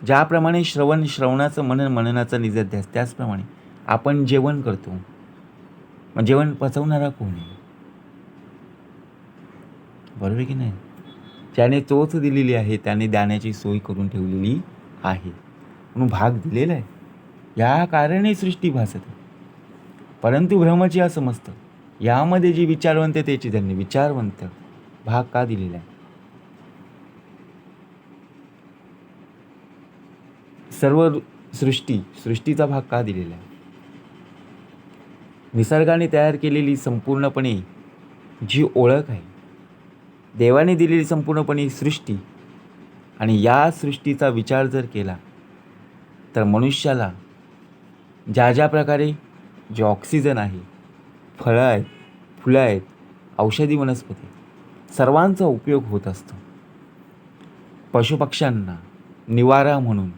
ज्याप्रमाणे श्रवणाचं, मननाचं निजध्यास, त्याचप्रमाणे आपण जेवण करतो. मग जेवण पचवणारा कोण आहे? बरोबर आहे की नाही? ज्याने चोच दिलेली आहे त्याने दाण्याची सोय करून ठेवलेली आहे, म्हणून भाग दिलेला आहे. या कारणे सृष्टी भासते, परंतु भ्रमाची असमजतं. यामध्ये जी विचारवंततेची त्यांनी विचारवंत भाग का दिलेला आहे? सर्व सृष्टीचा भाग का दिलेला आहे? निसर्गाने तयार केलेली संपूर्णपणे जी ओळख आहे, देवाने दिलेली संपूर्णपणे सृष्टी, आणि या सृष्टीचा विचार जर केला तर मनुष्याला ज्या ज्या प्रकारे जे ऑक्सिजन आहे, फळं आहेत, फुलं आहेत, औषधी वनस्पती, सर्वांचा उपयोग होत असतो. पशुपक्ष्यांना निवारा म्हणून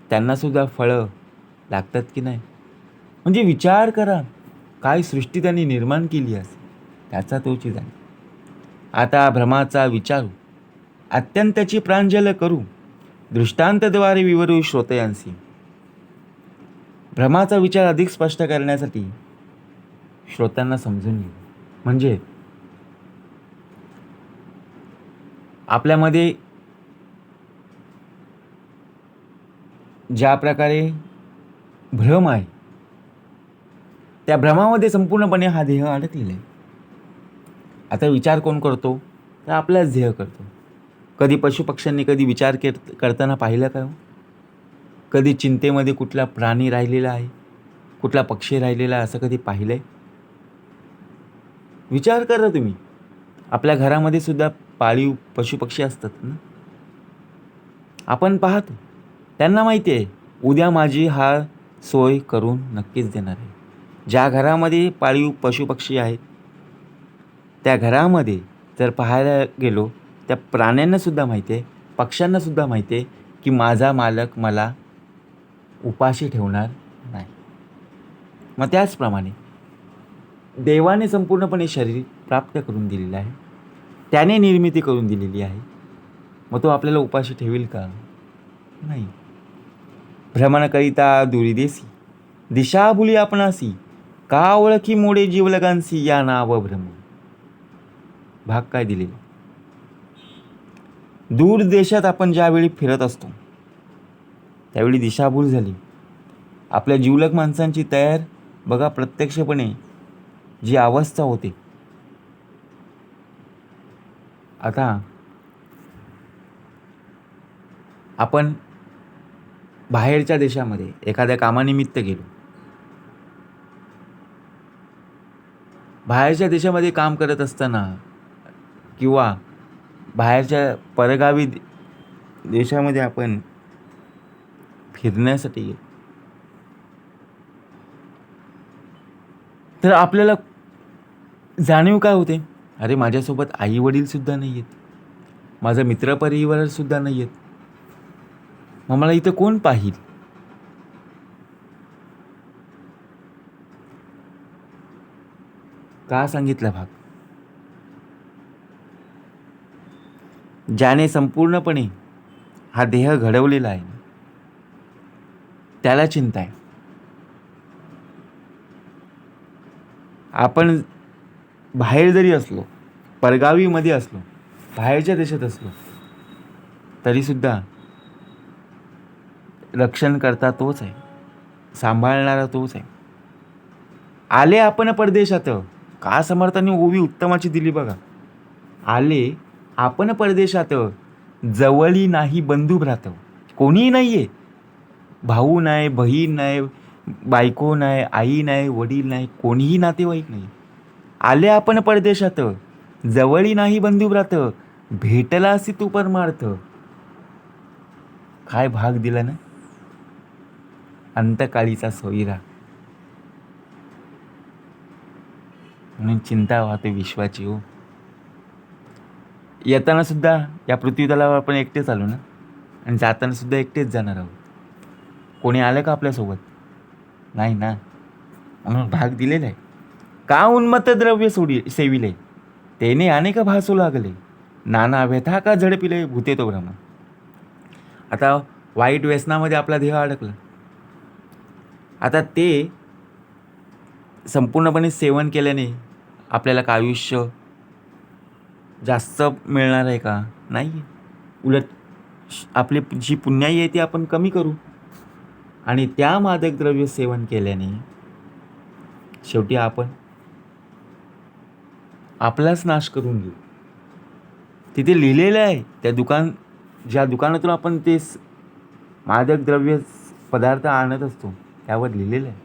त्यांनासुद्धा फळं लागतात की नाही? म्हणजे विचार करा, काय सृष्टी त्यांनी निर्माण केली असेल, त्याचा तोची जाणे. आता भ्रमाचा विचारू, अत्यंतची प्रांजल करू, दृष्टांतद्वारे विवरू श्रोतयांसी. भ्रमाचा विचार अधिक स्पष्ट करण्यासाठी श्रोत्यांना समजून घेऊ. म्हणजे आपल्यामध्ये ज्या प्रकारे भ्रम आहे, त्या भ्रमामध्ये संपूर्णपणे हा देह अडकलेला आहे. आता विचार कोण करतो? तर आपलाच देह करतो. कधी पशुपक्ष्यांनी कधी विचार करताना पाहिलं का? कधी चिंतेमध्ये कुठला प्राणी राहिलेला आहे, कुठला पक्षी राहिलेला आहे, असं कधी पाहिलंय? विचार करा तुम्ही. आपल्या घरामध्ये सुद्धा पाळीव पशुपक्षी असतात ना, आपण पाहतो. त्यांना माहिती आहे उद्या माझी हा सोय करून नक्कीच देणार आहे. ज्या घरामध्ये पाळीव पशुपक्षी आहेत, त्या घरामध्ये जर पाहायला गेलो, त्या प्राण्यांनासुद्धा माहिती आहे, पक्ष्यांनासुद्धा माहिती आहे की माझा मालक मला उपाशी ठेवणार नाही. मग त्याचप्रमाणे देवाने संपूर्णपणे शरीर प्राप्त करून दिलेलं आहे, त्याने निर्मिती करून दिलेली आहे. मग तो आपल्याला उपाशी ठेवील का? नाही. भ्रमणकरिता दुरिदेसी, दिशाभुली आपणासी, का ओळखी मोडे जीवलगांसी, या नाव भ्रम. भाग काय दिलेला? दूर देशात आपण ज्यावेळी फिरत असतो त्यावेळी दिशाभूल झाली. आपल्या जीवलग माणसांची तयार बघा, प्रत्यक्षपणे जी अवस्था होते. आता आपण बाहेरच्या देशामध्ये एखाद्या कामानिमित्त गेलो, बाहेरच्या देशामध्ये काम करत असताना किंवा बाहेरच्या परगावी देशामध्ये आपण फिरण्यासाठी गेलो, तर आपल्याला जाणीव काय होते? अरे, माझ्यासोबत आई वडील सुद्धा नाही आहेत, माझा मित्रपरिवार सुद्धा नाही आहेत, मग मला इथं कोण पाहिल? का सांगितला भाग? ज्याने संपूर्णपणे हा देह घडवलेला आहे त्याला चिंता आहे. आपण बाहेर जरी असलो, परगावीमध्ये असलो, बाहेरच्या देशात असलो, तरीसुद्धा रक्षण करता तोच आहे, सांभाळणारा तोच आहे. आले आपण परदेशात, का समर्थांनी ओवी उत्तमाची दिली बघा. आले आपण परदेशात, जवळी नाही बंधू भ्रात. कोणीही नाही आहे, भाऊ नाही, बहीण नाही, बायको नाही, आई नाही, वडील नाही, कोणीही नातेवाईक नाही. आले आपण परदेशात, जवळी नाही बंधू भ्रात, भेटला असी तू परमार्थ. काय भाग दिला ना, अंतकाळीचा सोयरा. म्हणून चिंता वाहते विश्वाची हो. येताना सुद्धा या पृथ्वी तलावर आपण एकटेच आलो ना, आणि जाताना सुद्धा एकटेच जाणार आहोत. कोणी आलं का आपल्यासोबत? नाही ना. म्हणून भाग दिलेला आहे. का उन्मत्त द्रव्य सेविले, तेने अनेक भासू लागले, नाना व्यथा का झडपिले भूते तो भ्रम. आता वाईट व्यसनामध्ये आपला देह अडकला. आता ते संपूर्णपणे सेवन केल्याने आपल्याला का आयुष्य जास्त मिळणार आहे का? नाही. उलट आपली जी पुण्याई आहे ती आपण कमी करू. आणि त्या मादक द्रव्य सेवन केल्याने शेवटी आपण आपलाच नाश करून घेऊ. तिथे लिहिलेलं आहे, ज्या दुकानातून आपण ते मादक द्रव्य पदार्थ आणत असतो त्यावर लिहिलेलं आहे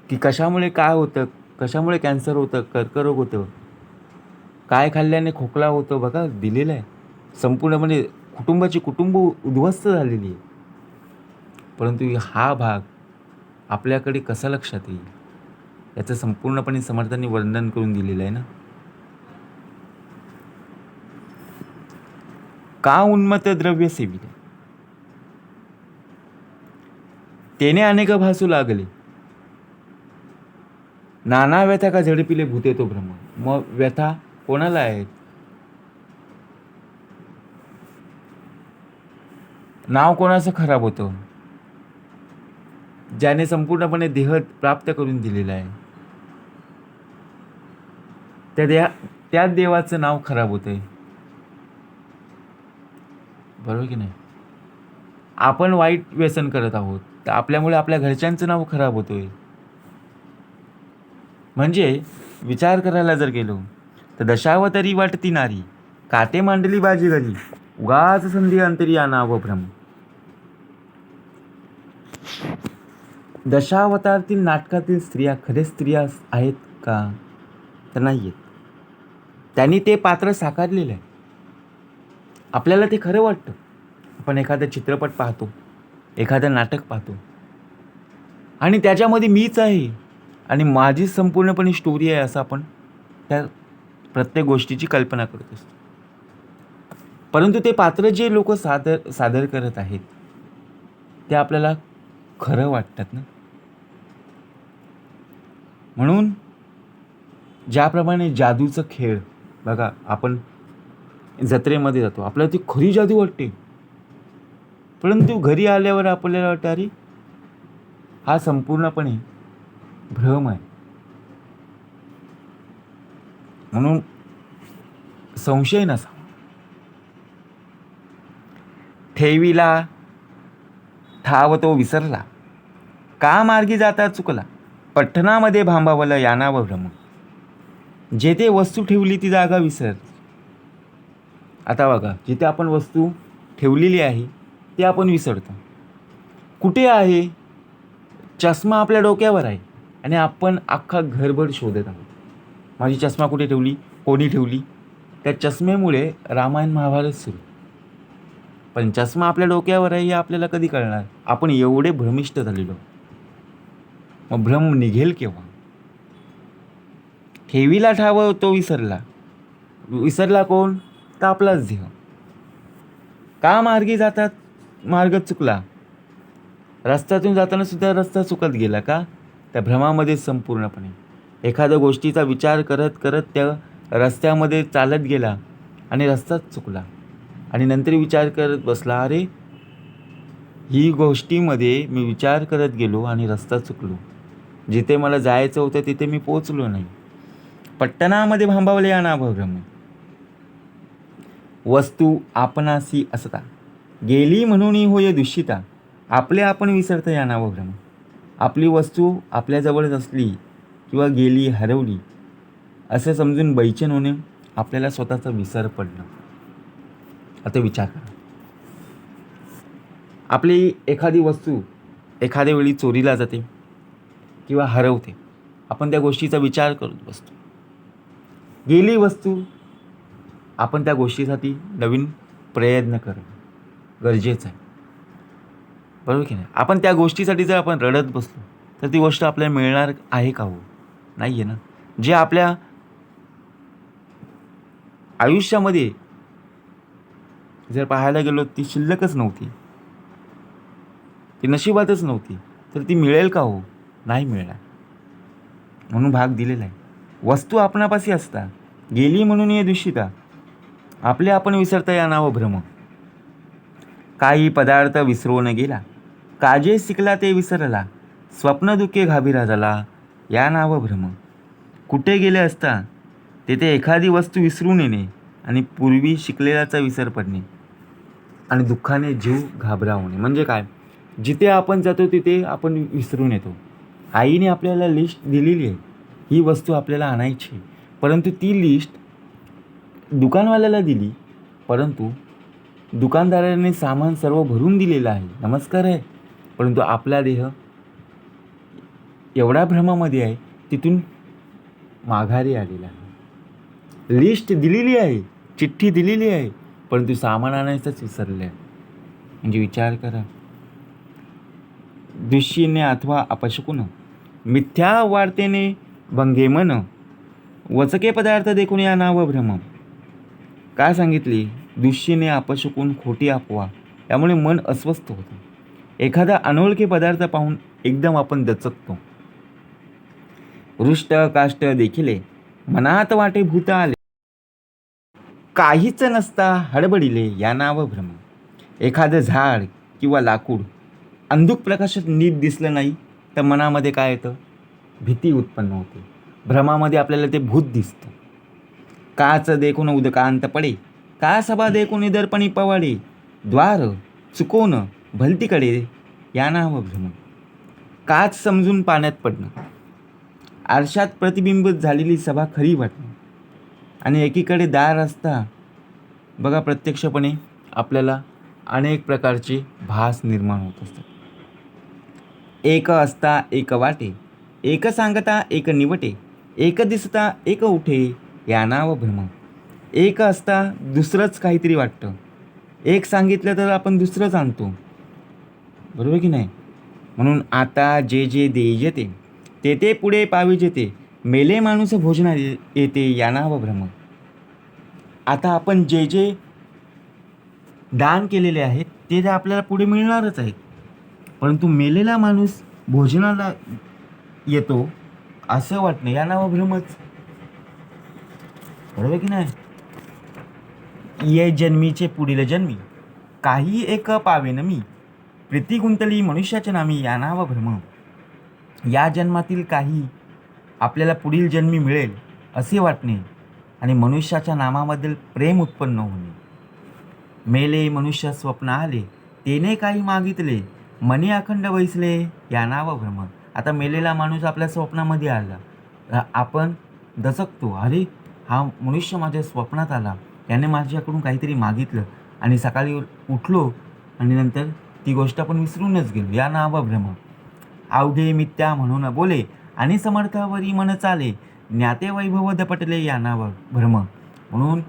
की कशामुळे काय होतं, कशामुळे कॅन्सर होतं, कर्करोग होतं, काय खाल्ल्याने खोकला होतं, बघा दिलेलं आहे. संपूर्णपणे कुटुंब उद्ध्वस्त झालेली आहे. परंतु हा भाग आपल्याकडे कसा लक्षात येईल याचं संपूर्णपणे समर्थांनी वर्णन करून दिलेलं आहे ना. का उन्मत्त द्रव्य सेविले, तेने अनेक भासू लागले, नाना व्यथा का झडपिले भूते तो भ्रम. मग व्यथा कोणाला आहेत? नाव कोणाचं खराब होतं? ज्याने संपूर्णपणे देह प्राप्त करून दिलेला आहे त्या देवाचं नाव खराब होतंय. बरोबर की नाही? आपण वाईट व्यसन करत आहोत तर आपल्यामुळे आपल्या घरच्यांचं नाव खराब होतोय. म्हणजे विचार करायला जर गेलो तर दशावतारी वाटती नारी, काटे मांडली बाजी घरी, उगाच संधी अंतरी आनाव भ्रम. दशावतारातील नाटकातील स्त्रिया खरे स्त्रिया आहेत का? तर नाही आहेत. त्यांनी ते पात्र साकारलेलं आहे. आपल्याला ते खरं वाटतं. आपण एखादा चित्रपट पाहतो, एखादं नाटक पाहतो आणि त्याच्यामध्ये मीच आहे आणि माझी संपूर्णपणे स्टोरी आहे असं आपण त्या प्रत्येक गोष्टीची कल्पना करत असतो. परंतु ते पात्र जे लोक सादर करत आहेत ते आपल्याला खरं वाटतात ना. म्हणून ज्याप्रमाणे जादूचं खेळ, बघा आपण जत्रेमध्ये जातो, आपल्याला ती खरी जादू वाटते, परंतु घरी आल्यावर आपल्याला वाटतं अरे हा संपूर्णपणे भ्रम आहे. म्हणून संशय नसा. ठेवीला ठाव तो विसरला, का मार्गी जाता चुकला, पठणामध्ये भांबावलं यानाव भ्रम. जेथे वस्तू ठेवली ती जागा विसर. आता बघा, जिथे आपण वस्तू ठेवलेली आहे ते आपण विसरतो. कुठे आहे? चष्मा आपल्या डोक्यावर आहे आणि आपण अख्खा घरभर शोधत आहोत. माझी चष्मा कुठे ठेवली, कोणी ठेवली? त्या चष्मेमुळे रामायण महाभारत सुरू. पण चष्मा आपल्या डोक्यावर आहे हे आपल्याला कधी कळणार? आपण एवढे भ्रमिष्ट झालेलो. मग भ्रम निघेल केव्हा? ठेवीला ठाव तो विसरला कोण? तर आपलाच देह. का मार्गी जातात मार्ग चुकला, रस्त्यातून जाताना सुद्धा रस्ता चुकत गेला का? त्या भ्रमामध्ये संपूर्णपणे एखाद्या गोष्टीचा विचार करत करत त्या रस्त्यामध्ये चालत गेला आणि रस्ताच चुकला आणि नंतर विचार करत बसला, अरे ही गोष्टीमध्ये मी विचार करत गेलो आणि रस्ता चुकलो, जिथे मला जायचं होतं तिथे मी पोचलो नाही. पट्टणामध्ये भांबावले यानाव भ्रम. वस्तू आपणासी असता, गेली म्हणून होय दूषिता, आपले आपण विसरत यानाव भ्रम. आपली वस्तू आपल्याजवळच असली किंवा गेली, हरवली असं समजून बैचेन होणे, आपल्याला स्वतःचा विसर पडणं. आता विचार करा, आपली एखादी वस्तू एखाद्या वेळी चोरीला जाते किंवा हरवते, आपण त्या गोष्टीचा विचार करत बसतो. गेली वस्तू, आपण त्या गोष्टीसाठी नवीन प्रयत्न करणं गरजेचं आहे. बरोबर की नाही? आपण त्या गोष्टीसाठी जर आपण रडत बसलो तर ती गोष्ट आपल्याला मिळणार आहे का? हो, नाही आहे ना. जे आपल्या आयुष्यामध्ये जर पाहायला गेलो ती शिल्लकच नव्हती, ती नशिबातच नव्हती, तर ती मिळेल का? हो, नाही मिळणार. म्हणून भाग दिलेला आहे. वस्तू आपणापाशी असतात, गेली म्हणून ये दूषिता, आपले आपण विसरता या नाव भ्रम. काही पदार्थ विसरून गेला, काजे शिकला ते विसरला, स्वप्न दुःखे घाबिरा झाला, या नाव भ्रम. कुठे गेले असता तेथे एखादी वस्तू विसरून येणे आणि पूर्वी शिकलेल्याचा विसर पडणे आणि दुःखाने जीव घाबरावणे. म्हणजे काय, जिथे आपण जातो तिथे आपण विसरून येतो. आईने आपल्याला लिस्ट दिलेली आहे, ही वस्तू आपल्याला आणायची, परंतु ती लिस्ट दुकानवाल्याला दिली, परंतु दुकानदाराने सामान सर्व भरून दिलेलं आहे, नमस्कार आहे, परंतु आपला देह एवढा भ्रमामध्ये आहे, तिथून माघारी आलेला आहे. लिस्ट दिलेली आहे, चिठ्ठी दिलेली आहे, परंतु सामान आणायचंच विसरले आहे. म्हणजे विचार करा. दृष्टीने अथवा अपशकुन मिथ्या वार्तेने भंगे मन, वचके पदार्थ देखून या नाव भ्रम. काय सांगितले? दृष्टीने अपशकुन, खोटी अफवा, यामुळे मन अस्वस्थ होतं. एखादा अनोळखी पदार्थ पाहून एकदम आपण दचकतो. रुष्ट काष्ट देखिले मनात वाटे भूत आले, काहीच नसता हडबडिले, या नाव भ्रम. एखादं झाड किंवा लाकूड अंधुक प्रकाशात नीट दिसलं नाही तर मनामध्ये काय येतं? भीती उत्पन्न होते. भ्रमामध्ये आपल्याला ते भूत दिसतं. काच देखून उदकांत पडे, का सभा देखून दर्पणी पवाडे, द्वार चुकोन भलतीकडे, या नाव भ्रम. काच समजून पाण्यात पडणं, आरशात प्रतिबिंबित झालेली सभा खरी वाटणं आणि एकीकडे दार असता बघा प्रत्यक्षपणे आपल्याला अनेक प्रकारचे भास निर्माण होत असतात. एक असता एक वाटे, एक सांगता एक निवटे, एक दिसता एक उठे, या नाव भ्रम. एक असता दुसरंच काहीतरी वाटतं, एक सांगितलं तर आपण दुसरंच आणतो, बरोबर की नाही? म्हणून आता जे जे देय येते ते ते पुढे पाविजेते, मेले माणूस भोजना येते, या नाव भ्रम. आता आपण जे जे दान केलेले आहेत ते आपल्याला पुढे मिळणारच आहेत, परंतु मेलेला माणूस भोजनाला येतो असं वाटणं, या नाव भ्रमच, बरोबर की नाही? ये जन्मीचे पुढील जन्मी, काही एक पावेन मी, प्रीती गुंतली मनुष्याच्या नामी, या नाव भ्रम. या जन्मातील काही आपल्याला पुढील जन्मी मिळेल असे वाटणे आणि मनुष्याच्या नामाबद्दल प्रेम उत्पन्न होणे. मेले मनुष्य स्वप्न आले, तेने काही मागितले, मनी अखंड बैसले, या नाव भ्रम. आता मेलेला माणूस आपल्या स्वप्नामध्ये आला, आपण दचकतो, अरे हा मनुष्य माझ्या स्वप्नात आला, त्याने माझ्याकडून काहीतरी मागितलं, आणि सकाळी उठलो आणि नंतर ती गोष्ट आपण विसरूनच गेलो, या नाव भ्रम. अवघे मिथ्या म्हणून बोले आणि समर्थावरी मन चाले, ज्ञाते वैभव दपटले, या नाव भ्रम. म्हणून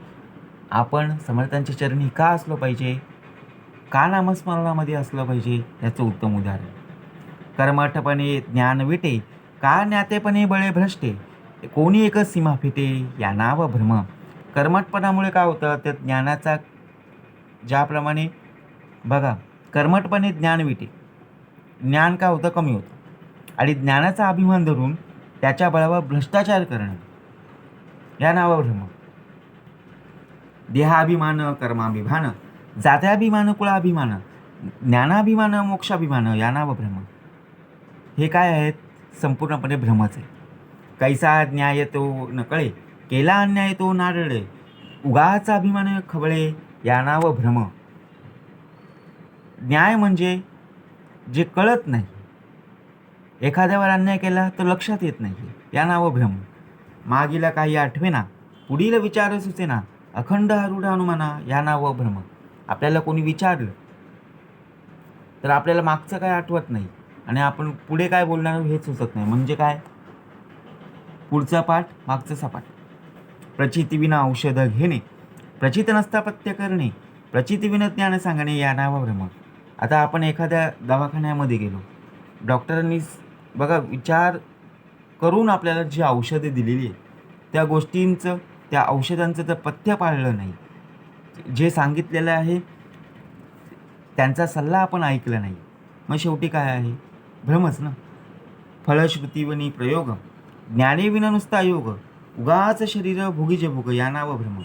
आपण समर्थांच्या चरणी का असलो पाहिजे? का नामस्मरणामध्ये असलं पाहिजे? याचं उत्तम उदाहरण. कर्मठपणे ज्ञान विटे, का ज्ञातेपणे बळे भ्रष्टे, कोणी एकच सीमा फिटे, या नाव भ्रम. कर्मठपणामुळे काय होतं? त्या ज्ञानाचा ज्याप्रमाणे बघा, कर्मठपणे ज्ञान विटे, ज्ञान काय होतं? कमी होतं, आणि ज्ञानाचा अभिमान धरून त्याच्या बळावर भ्रष्टाचार करणं, या नाव भ्रम. देहाभिमान कर्माभिमान, जात्याभिमान कुळाभिमान, ज्ञानाभिमान मोक्षाभिमान, या नाव भ्रम. हे काय आहेत? संपूर्णपणे भ्रमच आहे. कैसा न्याय तो न कळे, केला अन्याय तो नारळे, उगाचा अभिमान खबळे, या नाव भ्रम. न्याय म्हणजे जे कळत नाही, एखाद्यावर अन्याय केला तर लक्षात येत नाही, या नाव भ्रम. मागीला काही आठवेना, पुढील विचार सुचेना, अखंड आरूढ अनुमाना, या नाव भ्रम. आपल्याला कोणी विचारलं तर आपल्याला मागचं काय आठवत नाही आणि आपण पुढे काय बोलणार हेच सुचत नाही. म्हणजे काय? पुढचा पाठ मागचं सपाट. प्रचितीविना औषध घेणे, प्रचित नसता पथ्य करणे, प्रचितीविना ज्ञान सांगणे, या नाव भ्रम. आता आपण एखाद्या दवाखान्यामध्ये गेलो, डॉक्टरांनी बघा विचार करून आपल्याला जी औषधे दिलेली आहे त्या गोष्टींचं, त्या औषधांचं तर पथ्य पाळलं नाही, जे सांगितलेलं आहे त्यांचा सल्ला आपण ऐकला नाही, मग शेवटी काय आहे? भ्रमच ना. फलश्रुतीवनी प्रयोग, ज्ञानेविना नुसता योग, उगाच शरीर भोगीचे भोग या नाव भ्रम.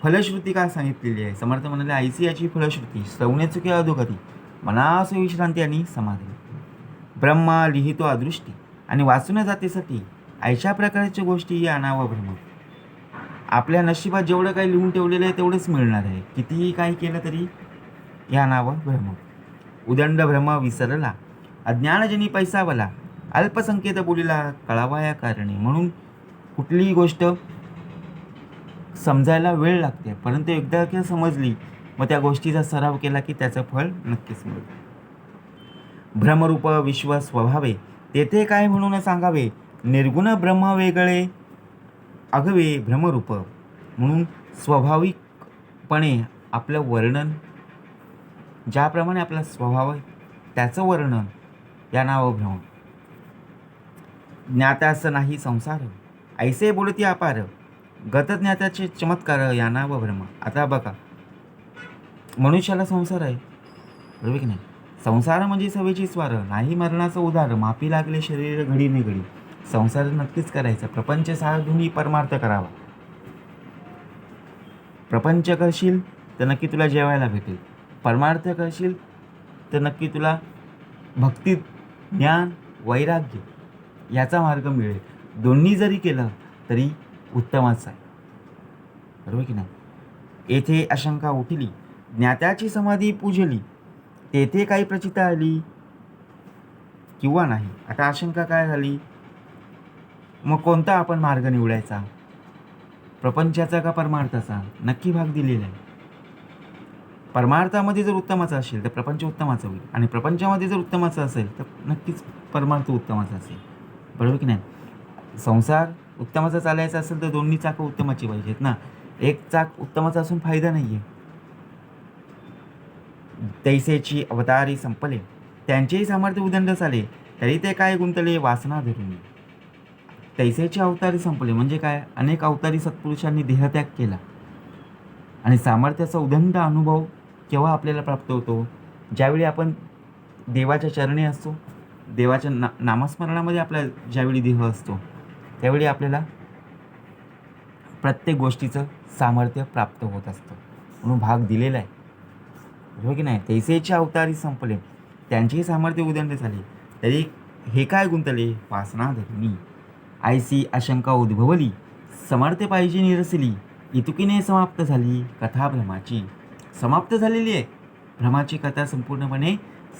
फलश्रुती काय सांगितलेली आहे? समर्थ म्हणाले, आईसी याची फलश्रुती श्रवणे चुके अधोगती मनास विश्रांती आणि समाधी. ब्रह्मा लिहितो अदृष्टी आणि वाचून जाते सती अशा प्रकारच्या गोष्टी या नाव भ्रम. आपल्या नशिबात जेवढं काही लिहून ठेवलेलं आहे तेवढंच मिळणार आहे, कितीही काही केलं तरी या नाव भ्रम. उदंड भ्रम विसरला अज्ञानजनी पैसावला अल्पसंख्येत बोलीला कळावा या कारणे. म्हणून कुठलीही गोष्ट समजायला वेळ लागते, परंतु एकदा की समजली मग त्या गोष्टीचा सराव केला की त्याचं फळ नक्कीच मिळतं. भ्रमरूप विश्व स्वभावे तेथे काय म्हणून सांगावे निर्गुण ब्रह्म वेगळे अगवे भ्रमरूप. म्हणून स्वाभाविकपणे आपलं वर्णन, ज्याप्रमाणे आपला स्वभाव आहे त्याचं वर्णन या नाव भ्रम. ज्ञात्यास नाही संसार ऐसे बोलती अपार गतज्ञात्याचे चमत्कार या नाव भ्रम. आता बघा, मनुष्याला संसार आहे, बरोबर की नाही? संसार म्हणजे सवेची स्वार नाही मरणाचं उदार मापी लागले शरीर घडी ने घडी. संसार नक्कीच करायचा. प्रपंच साधून परमार्थ करावा. प्रपंच करशील तर नक्की तुला जेवायला भेटेल, परमार्थ करशील तर नक्की तुला भक्ती, ज्ञान, वैराग्य याचा मार्ग मिळेल. दोन्ही जरी केलं तरी उत्तमच आहे, बरोबर की नाही? येथे आशंका उठली ज्ञात्याची समाधी पूजली तेथे काही प्रचिता आली किंवा नाही. आता आशंका काय झाली, मग कोणता आपण मार्ग निवडायचा, प्रपंचाचा का परमार्थाचा? नक्की भाग दिलेला आहे. परमार्थामध्ये जर उत्तमाचा असेल तर प्रपंच उत्तमाचा होईल, आणि प्रपंचामध्ये जर उत्तमाचा असेल तर नक्कीच परमार्थ उत्तमाचा असेल, बरोबर की नाही? संसार उत्तमाचा चालायचा असेल तर दोन्ही चाकं उत्तमाची पाहिजेत ना. एक चाक उत्तमाचा असून फायदा नाही आहे. तैसेची अवतारी संपले त्यांचेही सामर्थ्य उदंड झाले तरी ते काय गुंतले वासना धरून. तैसेचे अवतारी संपले म्हणजे काय? अनेक अवतारी सत्पुरुषांनी देहत्याग केला आणि सामर्थ्याचा उदंड अनुभव केव्हा आपल्याला प्राप्त होतो? ज्यावेळी आपण देवाच्या चरणी असतो, देवाच्या नामस्मरणामध्ये आपला ज्यावेळी देह असतो त्यावेळी आपल्याला प्रत्येक गोष्टीचं सामर्थ्य प्राप्त होत असतं. म्हणून भाग दिलेला आहे, हो की नाही? तैसेचे अवतारी संपले त्यांचेही सामर्थ्य उदंड झाले तरी हे काय गुंतले वासना धरुनी. आयसी आशंका उद्भवली समर्थ पाहिजे निरसली इतुकीने समाप्त झाली कथा भ्रमाची. समाप्त झालेली आहे, भ्रमाची कथा संपूर्णपणे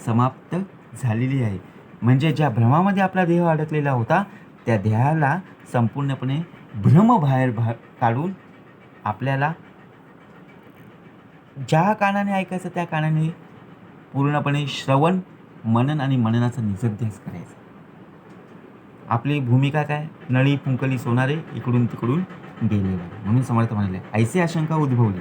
समाप्त झालेली आहे. म्हणजे ज्या भ्रमामध्ये आपला देह अडकलेला होता त्या देहाला संपूर्णपणे भ्रम बाहेर काढून आपल्याला ज्या कानाने ऐकायचं त्या कानाने पूर्णपणे श्रवण, मनन आणि मननाचा निसर्ध्यास करायचा. आपली भूमिका काय? नळी फुंकली सोनारे इकडून तिकडून गेलेले. म्हणून समर्थ म्हणाले ऐसे आशंका उद्भवली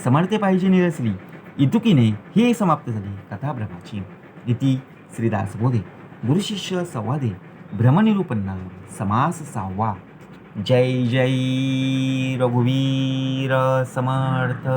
समर्थ पाहिजे निरसली इतुकीने ही समाप्त झाली कथा भ्रमाची. इति श्रीदास बोधे गुरुशिष्य संवादे भ्रमनिरूपन्ना समास 6वा. जय जय रघुवीर समर्थ.